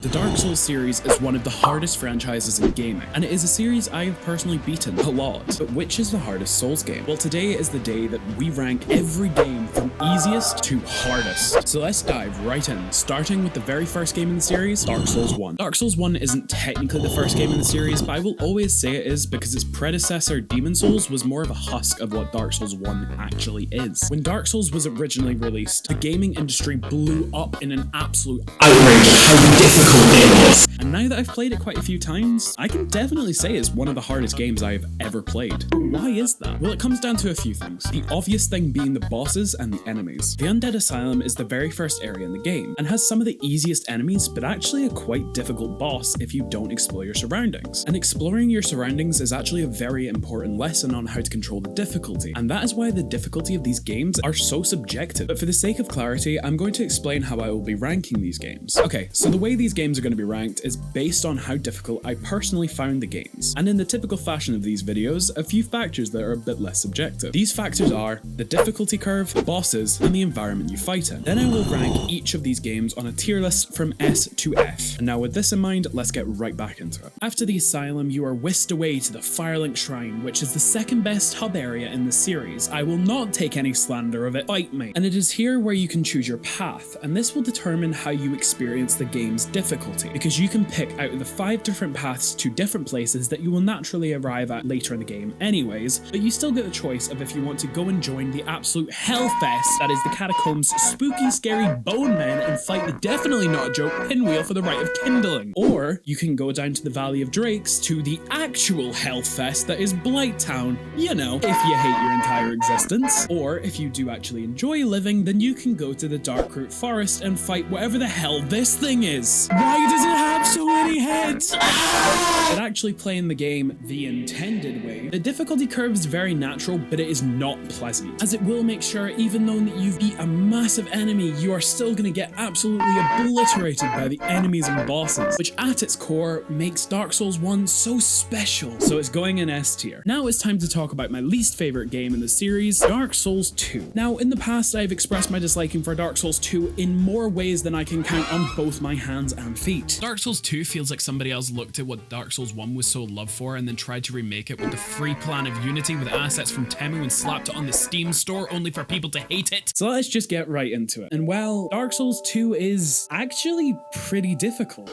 The Dark Souls series is one of the hardest franchises in gaming, and it is a series I have personally beaten a lot. But which is the hardest Souls game? Well, today is the day that we rank every game from easiest to hardest. So let's dive right in, starting with the very first game in the series, Dark Souls 1. Dark Souls 1 isn't technically the first game in the series, but I will always say it is because its predecessor, Demon Souls, was more of a husk of what Dark Souls 1 actually is. When Dark Souls was originally released, the gaming industry blew up in an absolute outrage at how difficult it is. And now that I've played it quite a few times, I can definitely say it's one of the hardest games I've ever played. Why is that? Well, it comes down to a few things. The obvious thing being the bosses and the enemies. The Undead Asylum is the very first area in the game, and has some of the easiest enemies, but actually a quite difficult boss if you don't explore your surroundings. And exploring your surroundings is actually a very important lesson on how to control the difficulty, and that is why the difficulty of these games are so subjective. But for the sake of clarity, I'm going to explain how I will be ranking these games. Okay, so the way these games are going to be ranked is based on how difficult I personally found the games, and in the typical fashion of these videos, a few factors that are a bit less subjective. These factors are the difficulty curve, bosses, and the environment you fight in. Then I will rank each of these games on a tier list from S to F. And now with this in mind, let's get right back into it. After the Asylum, you are whisked away to the Firelink Shrine, which is the second best hub area in the series. I will not take any slander of it, fight me. And it is here where you can choose your path, and this will determine how you experience the game's difficulty, because you can pick out of the 5 different paths to different places that you will naturally arrive at later in the game anyways, but you still get the choice of if you want to go and join the absolute hellfest that is the Catacombs' spooky, scary bone men and fight the definitely not a joke pinwheel for the Rite of Kindling. Or you can go down to the Valley of Drakes to the actual hellfest that is Blighttown, you know, if you hate your entire existence. Or if you do actually enjoy living, then you can go to the Darkroot Forest and fight whatever the hell this thing is. Why does it have so many heads? But actually playing the game the intended way, the difficulty curve is very natural, but it is not pleasant, as it will make sure even though that you've beat a massive enemy, you are still going to get absolutely obliterated by the enemies and bosses, which at its core makes Dark Souls 1 so special. So it's going in S tier. Now it's time to talk about my least favorite game in the series, Dark Souls 2. Now in the past I've expressed my disliking for Dark Souls 2 in more ways than I can count on both my hands and feet. Dark Souls 2 feels like somebody else looked at what Dark Souls 1 was so loved for and then tried to remake it with the free plan of Unity with assets from Temu and slapped it on the Steam store only for people to hate it. So let's just get right into it. And well, Dark Souls 2 is actually pretty difficult.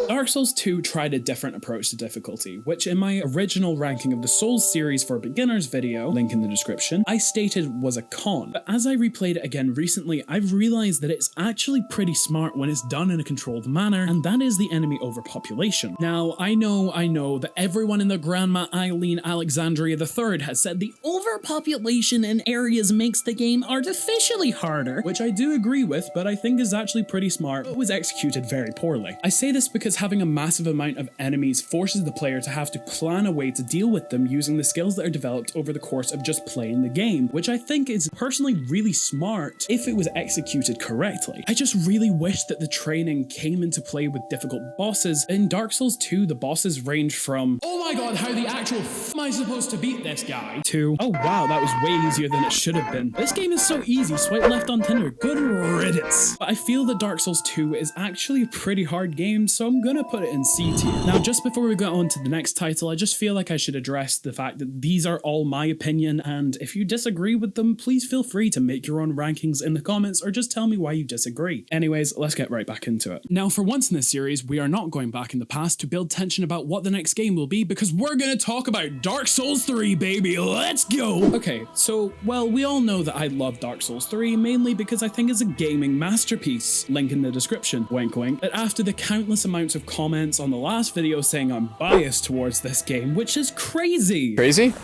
Dark Souls 2 tried a different approach to difficulty, which in my original ranking of the Souls series for beginners video, link in the description, I stated was a con. But as I replayed it again recently, I've realized that it's actually pretty smart when it's done in a controlled manner, and that is the enemy overpopulation. Now, I know that everyone in the Grandma Eileen Alexandria III has said the overpopulation in areas makes the game artificially harder, which I do agree with, but I think is actually pretty smart, but was executed very poorly. I say this because having a massive amount of enemies forces the player to have to plan a way to deal with them using the skills that are developed over the course of just playing the game, which I think is personally really smart if it was executed correctly. I just really wish that the training came into play with difficult bosses. In Dark Souls 2, the bosses range from, oh my god, how the actual f am I supposed to beat this guy? To, oh wow, that was way easier than it should have been. This game is so easy, swipe left on Tinder, good riddance. But I feel that Dark Souls 2 is actually a pretty hard game, so I'm gonna put it in C tier. Now, just before we go on to the next title, I just feel like I should address the fact that these are all my opinion, and if you disagree with them, please feel free to make your own rankings in the comments or just tell me why you disagree. Anyways, let's get right back into it. Now, for once in this series, we are not going back in the past to build tension about what the next game will be, because we're gonna talk about Dark Souls 3, baby. Let's go! Okay, so, well, we all know that I love Dark Souls 3, mainly because I think it's a gaming masterpiece. Link in the description. Wink wink. But after the countless amounts of comments on the last video saying I'm biased towards this game, which is crazy. Crazy?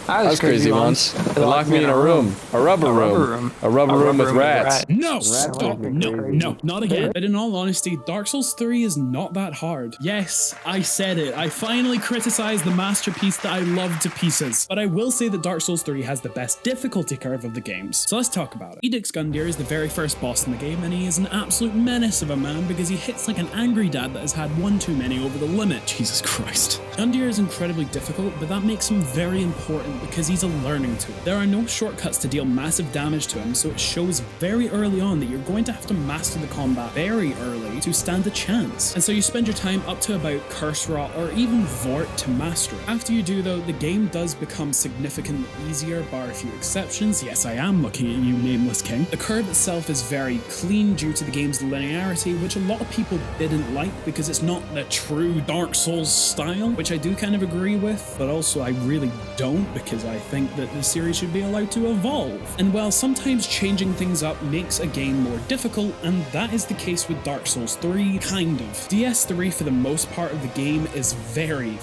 I was crazy once. They locked me in a room. A rubber room with rats. No! Stop! No, not again. But in all honesty, Dark Souls 3 is not that hard. Yes, I said it. I finally criticized the masterpiece that I love to pieces. But I will say that Dark Souls 3 has the best difficulty curve of the games. So let's talk about it. Edict's Gundyr is the very first boss in the game, and he is an absolute menace of a man because he hits like an angry dad that has had one too many over the limit. Jesus Christ. Gundyr is incredibly difficult, but that makes him very important because he's a learning tool. There are no shortcuts to deal massive damage to him, so it shows very early on that you're going to have to master the combat very early to stand a chance. And so you spend your time up to about Curse Rot or even Vort to master it. After you do though, the game does become significantly easier, bar a few exceptions. Yes, I am looking at you, Nameless King. The curve itself is very clean due to the game's linearity, which a lot of people didn't like because it's not the true Dark Souls style, which I do kind of agree with, but also I really don't, because I think that the series should be allowed to evolve. And while sometimes changing things up makes a game more difficult, and that is the case with Dark Souls 3, kind of. DS3 for the most part of the game is very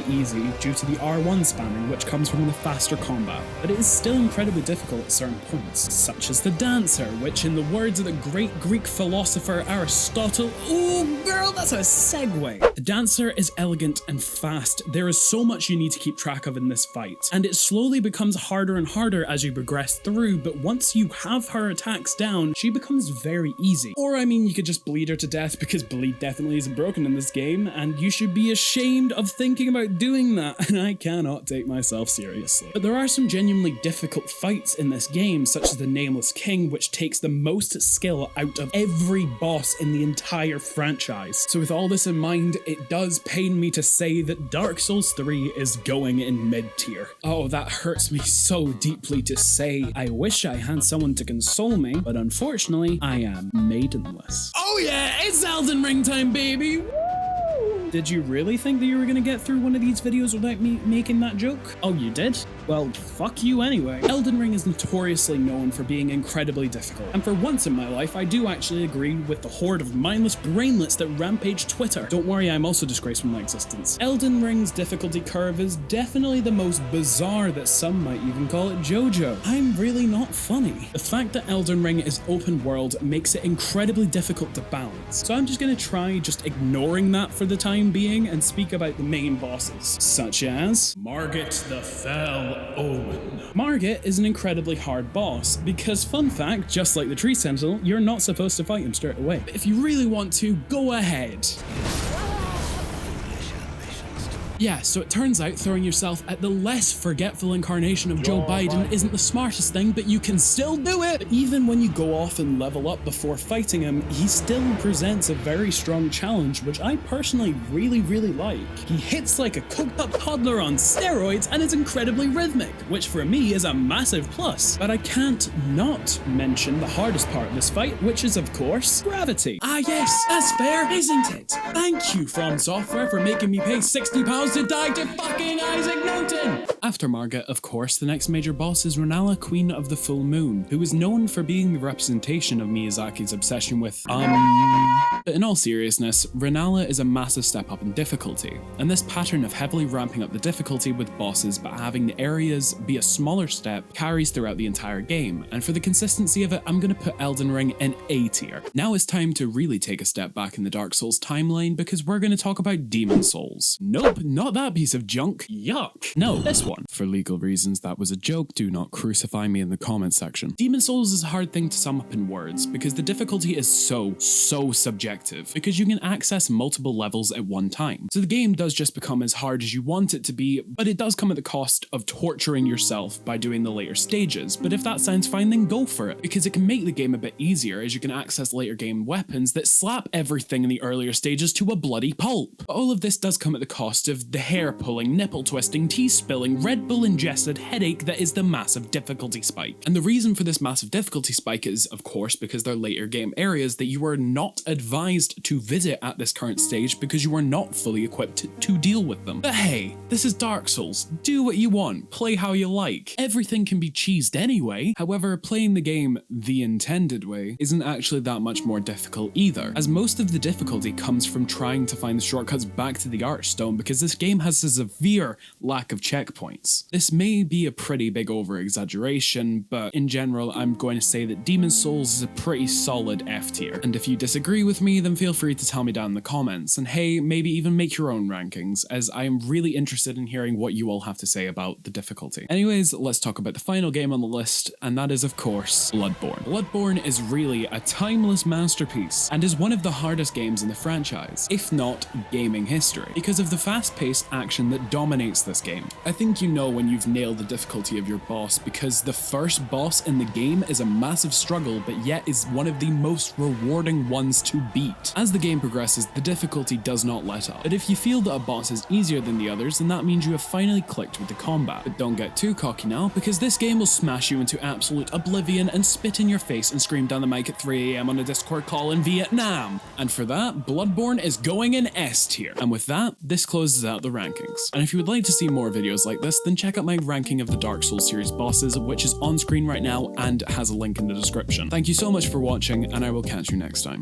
easy due to the R1 spamming, which comes from the faster combat, but it is still incredibly difficult at certain points, such as the Dancer, which in the words of the great Greek philosopher Aristotle, oh girl, that's a segue. The Dancer is elegant and fast. There is so much you need to keep track of in this fight, and it slowly becomes harder and harder as you progress through, but once you have her attacks down, she becomes very easy. Or I mean, you could just bleed her to death, because bleed definitely isn't broken in this game, and you should be ashamed of thinking about doing that, and I cannot take myself seriously. But there are some genuinely difficult fights in this game, such as the Nameless King, which takes the most skill out of every boss in the entire franchise. So with all this in mind, it does pain me to say that Dark Souls 3 is going in mid-tier. Oh, that hurts me so deeply to say. I wish I had someone to console me, but unfortunately, I am maidenless. Oh yeah, it's Elden Ring time, baby! Did you really think that you were gonna get through one of these videos without me making that joke? Oh, you did? Well, fuck you anyway. Elden Ring is notoriously known for being incredibly difficult, and for once in my life, I do actually agree with the horde of mindless brainlets that rampage Twitter. Don't worry, I'm also disgraced from my existence. Elden Ring's difficulty curve is definitely the most bizarre that some might even call it JoJo. I'm really not funny. The fact that Elden Ring is open world makes it incredibly difficult to balance, so I'm just gonna try just ignoring that for the time being and speak about the main bosses, such as Margit the Fell Omen. Margit is an incredibly hard boss because, fun fact, just like the Tree Sentinel, you're not supposed to fight him straight away. But if you really want to, go ahead. Yeah, so it turns out throwing yourself at the less forgetful incarnation of Joe Biden isn't the smartest thing, but you can still do it! But even when you go off and level up before fighting him, he still presents a very strong challenge, which I personally really like. He hits like a cooked up toddler on steroids and is incredibly rhythmic, which for me is a massive plus. But I can't not mention the hardest part of this fight, which is of course, gravity. Ah yes, that's fair, isn't it? Thank you, From Software, for making me pay £60 to die to fucking Isaac Newton! After Margit, of course, the next major boss is Renala, Queen of the Full Moon, who is known for being the representation of Miyazaki's obsession with, But in all seriousness, Renala is a massive step up in difficulty, and this pattern of heavily ramping up the difficulty with bosses but having the areas be a smaller step carries throughout the entire game, and for the consistency of it, I'm gonna put Elden Ring in A tier. Now it's time to really take a step back in the Dark Souls timeline because we're gonna talk about Demon Souls. Nope, not that piece of junk. Yuck. No, this one. For legal reasons, that was a joke. Do not crucify me in the comments section. Demon Souls is a hard thing to sum up in words because the difficulty is so subjective because you can access multiple levels at one time. So the game does just become as hard as you want it to be, but it does come at the cost of torturing yourself by doing the later stages. But if that sounds fine, then go for it because it can make the game a bit easier as you can access later game weapons that slap everything in the earlier stages to a bloody pulp. But all of this does come at the cost of the hair pulling, nipple twisting, tea spilling, Red Bull ingested headache that is the massive difficulty spike. And the reason for this massive difficulty spike is, of course, because they're later game areas that you are not advised to visit at this current stage because you are not fully equipped to deal with them. But hey, this is Dark Souls. Do what you want, play how you like. Everything can be cheesed anyway. However, playing the game the intended way isn't actually that much more difficult either, as most of the difficulty comes from trying to find the shortcuts back to the Archstone because this game has a severe lack of checkpoints. This may be a pretty big over-exaggeration, but in general, I'm going to say that Demon Souls is a pretty solid F tier. And if you disagree with me, then feel free to tell me down in the comments, and hey, maybe even make your own rankings, as I am really interested in hearing what you all have to say about the difficulty. Anyways, let's talk about the final game on the list, and that is of course, Bloodborne. Bloodborne is really a timeless masterpiece, and is one of the hardest games in the franchise, if not gaming history, because of the fast-paced fast-paced action that dominates this game. I think you know when you've nailed the difficulty of your boss, because the first boss in the game is a massive struggle, but yet is one of the most rewarding ones to beat. As the game progresses, the difficulty does not let up, but if you feel that a boss is easier than the others, then that means you have finally clicked with the combat. But don't get too cocky now, because this game will smash you into absolute oblivion and spit in your face and scream down the mic at 3 AM on a Discord call in Vietnam. And for that, Bloodborne is going in S tier. And with that, this closes out the rankings. And if you would like to see more videos like this, then check out my ranking of the Dark Souls series bosses, which is on screen right now and has a link in the description. Thank you so much for watching, and I will catch you next time.